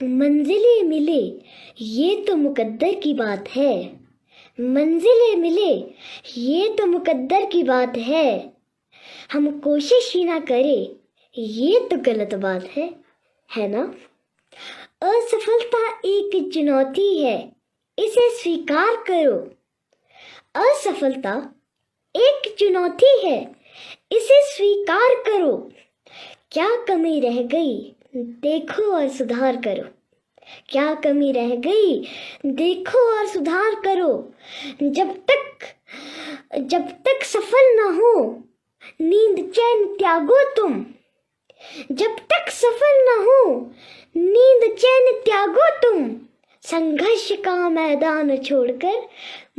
मंजिलें मिले ये तो मुकद्दर की बात है। मंजिलें मिले ये तो मुकद्दर की बात है। हम कोशिश ही ना करें ये तो गलत बात है ना। असफलता एक चुनौती है, इसे स्वीकार करो। असफलता एक चुनौती है, इसे स्वीकार करो। क्या कमी रह गई देखो और सुधार करो। क्या कमी रह गई देखो और सुधार करो। जब तक सफल ना हो नींद चैन त्यागो तुम। जब तक सफल ना हो नींद चैन त्यागो तुम। संघर्ष का मैदान छोड़कर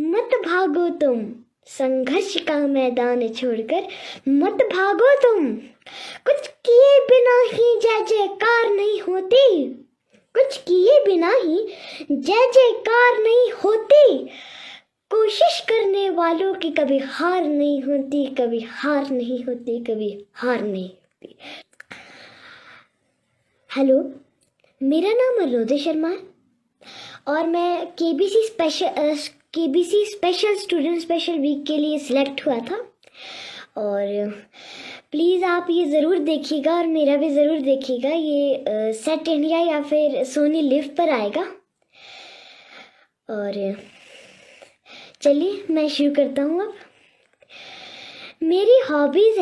मत भागो तुम। संघर्ष का मैदान छोड़कर मत भागो तुम। कुछ किए बिना ही जय जयकार नहीं होती। कुछ किए बिना ही जय जयकार नहीं होती। कोशिश करने वालों की कभी हार नहीं होती। कभी हार नहीं होती। कभी हार नहीं होती। हेलो, मेरा नाम अरुणोदय शर्मा है और मैं KBC special student special week के लिए सिलेक्ट हुआ था। और प्लीज़ आप ये ज़रूर देखिएगा और मेरा भी ज़रूर देखिएगा। ये सेट इंडिया या फिर सोनी लिव पर आएगा। और चलिए मैं शुरू करता हूँ अब। मेरी हॉबीज़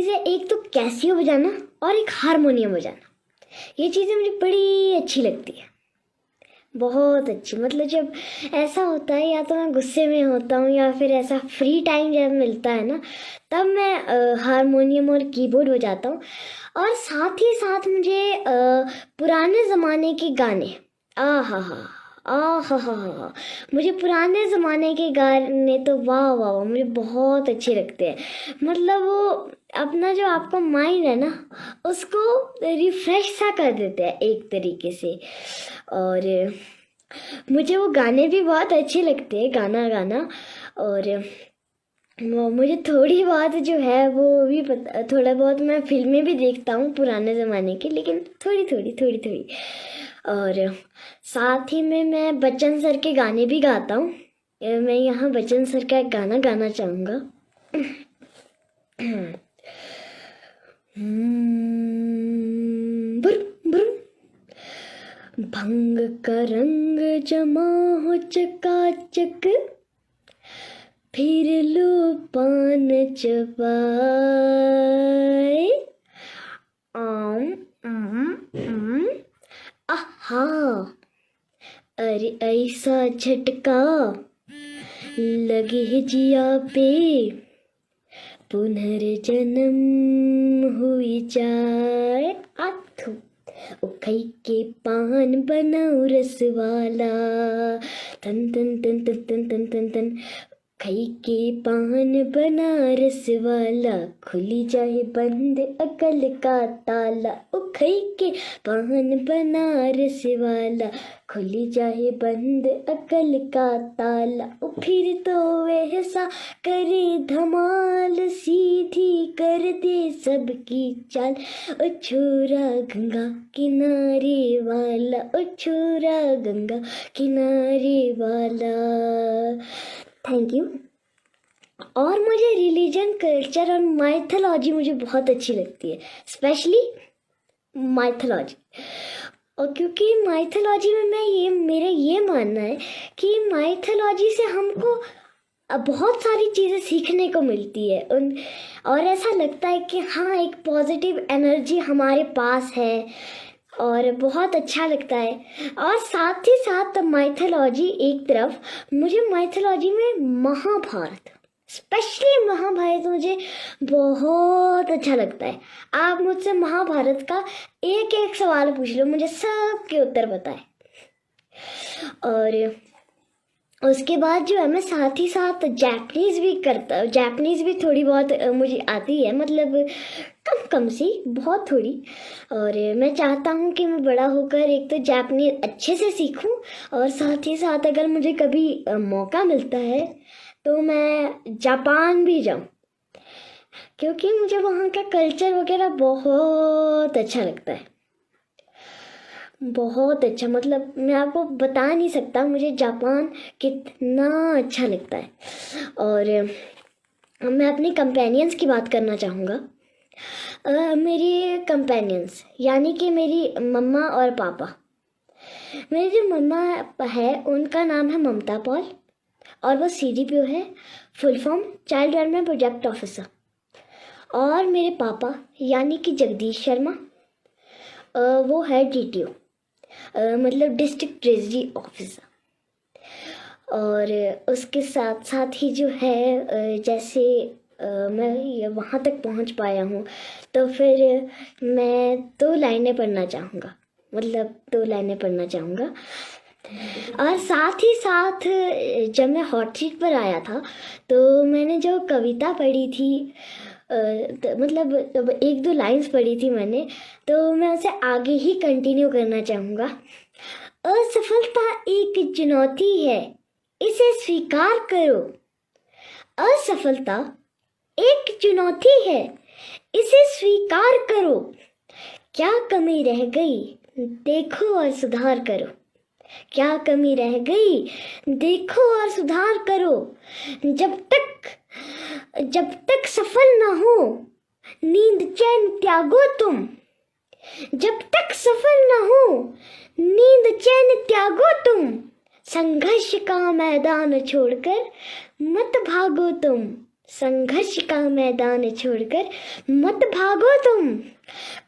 है एक तो कैसियो बजाना और एक हारमोनियम बजाना। ये चीज़ें मुझे बड़ी अच्छी लगती है, बहुत अच्छी। मतलब जब ऐसा होता है या तो मैं गुस्से में होता हूँ या फिर ऐसा फ्री टाइम जब मिलता है ना, तब मैं हारमोनियम और कीबोर्ड बजाता हूँ। और साथ ही साथ मुझे पुराने ज़माने के गाने मुझे पुराने ज़माने के गाने तो वाह वाह वाह मुझे बहुत अच्छे लगते हैं। मतलब वो अपना जो आपका माइंड है ना, उसको रिफ्रेश सा कर देते हैं एक तरीके से। और मुझे वो गाने भी बहुत अच्छे लगते हैं, गाना। और मुझे थोड़ी बहुत जो है वो भी पता, थोड़ा बहुत मैं फिल्में भी देखता हूँ पुराने ज़माने की, लेकिन थोड़ी। और साथ ही में मैं बच्चन सर के गाने भी गाता हूँ। मैं यहाँ बच्चन सर का एक गाना गाना चाहूँगा। भंग का रंग जमा हो चकाचक, फिर लो पान चबाए। आहा, अरे ऐसा झटका लगे जिया पे, पुनर्जन्म हुई जाए। आथू उखई के पान बनाऊ रस वाला, तन तन तन तन तन तन तन तन। खई के पान बनारस वाला, खुली जाए बंद अकल का ताला। ओ खई के पान बनारस वाला, खुली जाए बंद अकल का ताला। ओ फिर तो वैसा करे धमाल, सीधी कर दे सबकी चाल। ओ छोरा गंगा किनारे वाला, ओ छोरा गंगा किनारे वाला। Thank you. और मुझे रिलीजन, कल्चर और माइथोलॉजी मुझे बहुत अच्छी लगती है, स्पेशली माइथोलॉजी। और क्योंकि माइथोलॉजी में मेरा ये मानना है कि माइथोलॉजी से हमको बहुत सारी चीज़ें सीखने को मिलती है। और ऐसा लगता है कि हाँ, एक पॉजिटिव एनर्जी हमारे पास है और बहुत अच्छा लगता है। और साथ ही साथ माइथोलॉजी एक तरफ, मुझे माइथोलॉजी में महाभारत, स्पेशली महाभारत मुझे बहुत अच्छा लगता है। आप मुझसे महाभारत का एक एक सवाल पूछ लो, मुझे सबके उत्तर पता है। और उसके बाद जो है मैं साथ ही साथ जापानीज़ भी थोड़ी बहुत मुझे आती है, मतलब कम सी, बहुत थोड़ी। और मैं चाहता हूँ कि मैं बड़ा होकर एक तो जापानीज़ अच्छे से सीखूं, और साथ ही साथ अगर मुझे कभी मौका मिलता है तो मैं जापान भी जाऊँ। क्योंकि मुझे वहाँ का कल्चर वगैरह बहुत अच्छा लगता है, बहुत अच्छा। मतलब मैं आपको बता नहीं सकता मुझे जापान कितना अच्छा लगता है। और मैं अपने कंपेनियंस की बात करना चाहूँगा। मेरी कंपेनियंस यानी कि मेरी मम्मा और पापा। मेरी जो मम्मा है उनका नाम है ममता पॉल, और वो CDPO है, full form child development project officer. और मेरे पापा यानी कि जगदीश शर्मा, वो है DTO, मतलब डिस्ट्रिक्ट ट्रेजरी ऑफिसर। और उसके साथ साथ ही जो है जैसे मैं वहाँ तक पहुँच पाया हूँ, तो फिर मैं 2 लाइनें पढ़ना चाहूँगा, मतलब 2 लाइनें पढ़ना चाहूँगा। और साथ ही साथ जब मैं हॉट सीट पर आया था तो मैंने जो कविता पढ़ी थी, मतलब 1-2 लाइन्स पढ़ी थी मैंने, तो मैं उसे आगे ही कंटिन्यू करना चाहूँगा। असफलता एक चुनौती है, इसे स्वीकार करो। असफलता एक चुनौती है, इसे स्वीकार करो। क्या कमी रह गई, देखो और सुधार करो। क्या कमी रह गई, देखो और सुधार करो। जब तक सफल न हो, नींद चैन त्यागो तुम। जब तक सफल न हो, नींद चैन त्यागो तुम। संघर्ष का मैदान छोड़कर मत भागो तुम। संघर्ष का मैदान छोड़कर मत भागो तुम।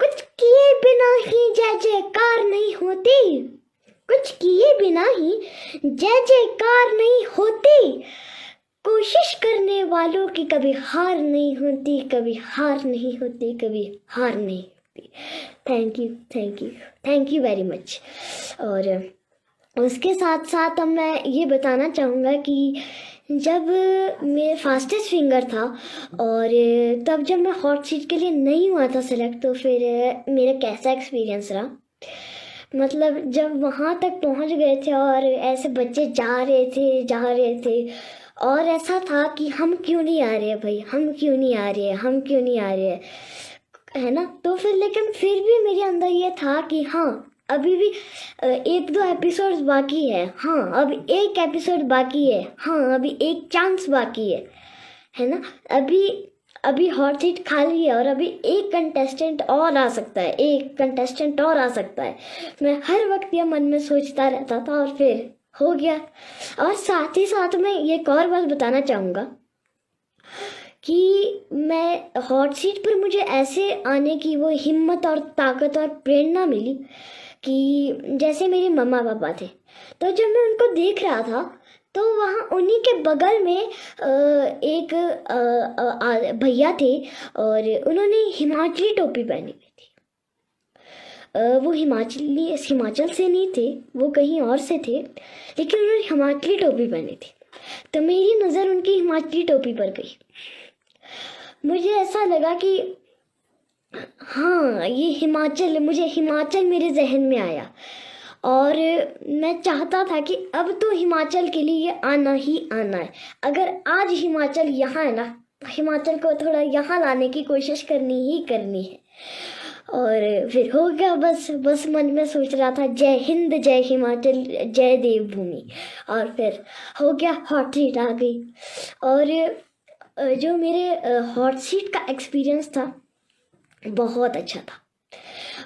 कुछ किए बिना ही जय जयकार नहीं होती। कुछ किए बिना ही जय जयकार नहीं होती। कोशिश करने वालों की कभी हार नहीं होती, कभी हार नहीं होती, कभी हार नहीं होती। Thank you, thank you, thank you very much. और उसके साथ साथ अब मैं ये बताना चाहूँगा कि जब मेरे फास्टेस्ट फिंगर था और तब जब मैं हॉट सीट के लिए नहीं हुआ था सेलेक्ट, तो फिर मेरा कैसा एक्सपीरियंस रहा। मतलब जब वहाँ तक पहुँच गए थे और ऐसे बच्चे जा रहे थे और ऐसा था कि हम क्यों नहीं आ रहे भाई, हम क्यों नहीं आ रहे, हम क्यों नहीं आ रहे, है ना। तो फिर लेकिन फिर भी मेरे अंदर ये था कि हाँ अभी भी 1-2 एपिसोड्स बाकी है, हाँ अभी 1 एपिसोड बाकी है, हाँ अभी 1 चांस बाकी है ना। अभी हॉट सीट खाली है और अभी 1 कंटेस्टेंट और आ सकता है, 1 कंटेस्टेंट और आ सकता है। मैं हर वक्त ये मन में सोचता रहता था और फिर हो गया। और साथ ही साथ मैं ये एक और बात बताना चाहूँगा कि मैं हॉट सीट पर मुझे ऐसे आने की वो हिम्मत और ताकत और प्रेरणा मिली कि जैसे मेरे मम्मा पापा थे, तो जब मैं उनको देख रहा था तो वहाँ उन्हीं के बगल में एक भैया थे और उन्होंने हिमाचली टोपी पहनी हुई थी। वो हिमाचल से नहीं थे, वो कहीं और से थे, लेकिन उन्होंने हिमाचली टोपी पहनी थी। तो मेरी नज़र उनकी हिमाचली टोपी पर गई। मुझे ऐसा लगा कि हाँ ये मुझे हिमाचल मेरे जहन में आया और मैं चाहता था कि अब तो हिमाचल के लिए ये आना ही आना है। अगर आज हिमाचल यहाँ है ना, हिमाचल को थोड़ा यहाँ लाने की कोशिश करनी ही करनी है। और फिर हो गया, बस मन में सोच रहा था जय हिंद, जय हिमाचल, जय देवभूमि। और फिर हो गया, हॉट सीट आ गई। और जो मेरे हॉट सीट का एक्सपीरियंस था बहुत अच्छा था।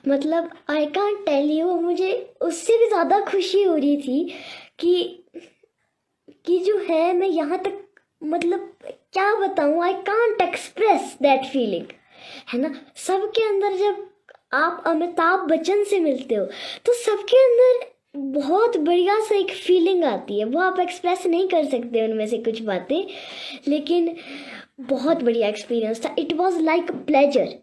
मतलब आई कांट टेल यू, मुझे उससे भी ज़्यादा खुशी हो रही थी कि जो है मैं यहाँ तक, मतलब क्या बताऊँ, I can't express that feeling, है ना। सबके अंदर जब आप अमिताभ बच्चन से मिलते हो तो सबके अंदर बहुत बढ़िया सा एक फीलिंग आती है, वो आप एक्सप्रेस नहीं कर सकते उनमें से कुछ बातें, लेकिन बहुत बढ़िया एक्सपीरियंस था। इट वॉज लाइक प्लेजर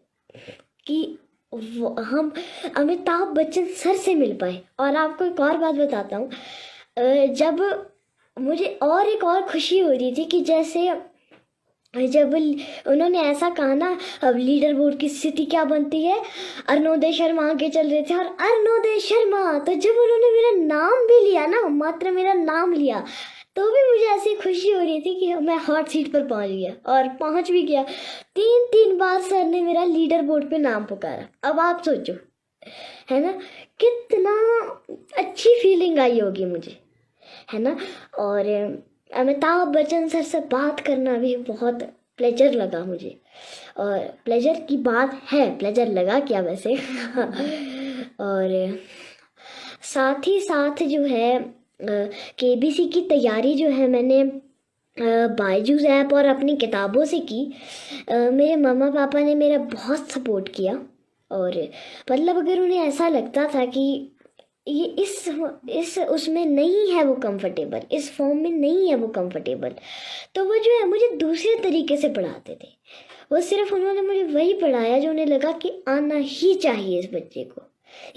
कि हम अमिताभ बच्चन सर से मिल पाए। और आपको एक और बात बताता हूँ, जब मुझे और एक और खुशी हो रही थी कि जैसे जब उन्होंने ऐसा कहा ना, अब लीडर बोर्ड की स्थिति क्या बनती है, अरुणोदय शर्मा आगे चल रहे थे और अरुणोदय शर्मा, तो जब उन्होंने मेरा नाम भी लिया ना, मात्र मेरा नाम लिया, तो भी मुझे ऐसी खुशी हो रही थी कि मैं हॉट सीट पर पहुंच गया, और पहुंच भी गया। 3 बार सर ने मेरा लीडर बोर्ड पे नाम पुकारा। अब आप सोचो, है ना, कितना अच्छी फीलिंग आई होगी मुझे, है ना। और अमिताभ बच्चन सर से बात करना भी बहुत प्लेजर लगा मुझे, और प्लेजर की बात है, प्लेजर लगा क्या वैसे। और साथ ही साथ जो है केबीसी की तैयारी जो है मैंने बायजूस ऐप और अपनी किताबों से की। मेरे मम्मा पापा ने मेरा बहुत सपोर्ट किया, और मतलब अगर उन्हें ऐसा लगता था कि ये इस उसमें नहीं है वो कंफर्टेबल, इस फॉर्म में नहीं है वो कंफर्टेबल, तो वो जो है मुझे दूसरे तरीके से पढ़ाते थे। वो सिर्फ उन्होंने मुझे वही पढ़ाया जो उन्हें लगा कि आना ही चाहिए इस बच्चे को,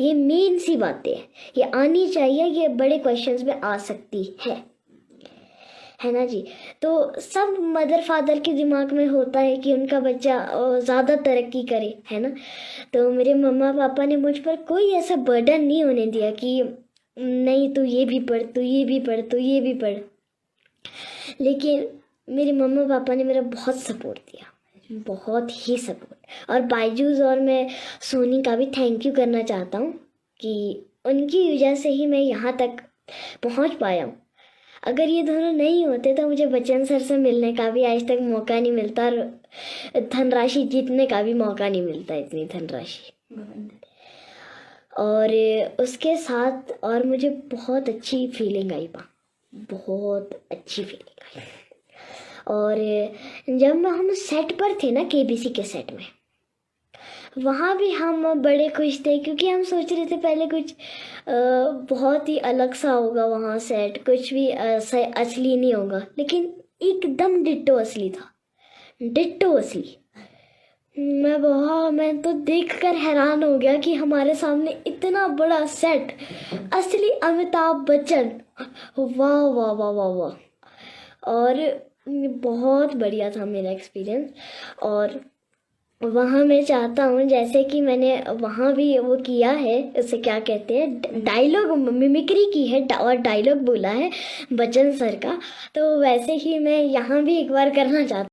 ये मेन सी बातें हैं, ये आनी चाहिए, ये बड़े क्वेश्चंस में आ सकती है ना जी। तो सब मदर फादर के दिमाग में होता है कि उनका बच्चा ज़्यादा तरक्की करे, है ना। तो मेरे मम्मा पापा ने मुझ पर कोई ऐसा बर्डन नहीं होने दिया कि नहीं तू ये भी पढ़, तू ये भी पढ़, तू ये भी पढ़। लेकिन मेरे मम्मा पापा ने मेरा बहुत सपोर्ट दिया, बहुत ही सपोर्ट। और बायजूस और मैं सोनी का भी थैंक यू करना चाहता हूँ कि उनकी वजह से ही मैं यहाँ तक पहुँच पाया हूँ। अगर ये दोनों नहीं होते तो मुझे बच्चन सर से मिलने का भी आज तक मौका नहीं मिलता, और धनराशि जीतने का भी मौका नहीं मिलता, इतनी धनराशि। और उसके साथ और मुझे बहुत अच्छी फीलिंग आई, बहुत अच्छी फीलिंग आई। और जब हम सेट पर थे ना, केबीसी के सेट में, वहाँ भी हम बड़े खुश थे, क्योंकि हम सोच रहे थे पहले कुछ बहुत ही अलग सा होगा वहाँ सेट, कुछ भी असली नहीं होगा, लेकिन एकदम डिट्टो असली था, डिट्टो असली। मैं तो देखकर हैरान हो गया कि हमारे सामने इतना बड़ा सेट, असली अमिताभ बच्चन, वाह वाह वाह वाह वाह। और बहुत बढ़िया था मेरा एक्सपीरियंस। और वहाँ मैं चाहता हूँ, जैसे कि मैंने वहाँ भी वो किया है, उसे क्या कहते हैं, डायलॉग मिमिक्री की है और डायलॉग बोला है बच्चन सर का, तो वैसे ही मैं यहाँ भी एक बार करना चाहता हूँ।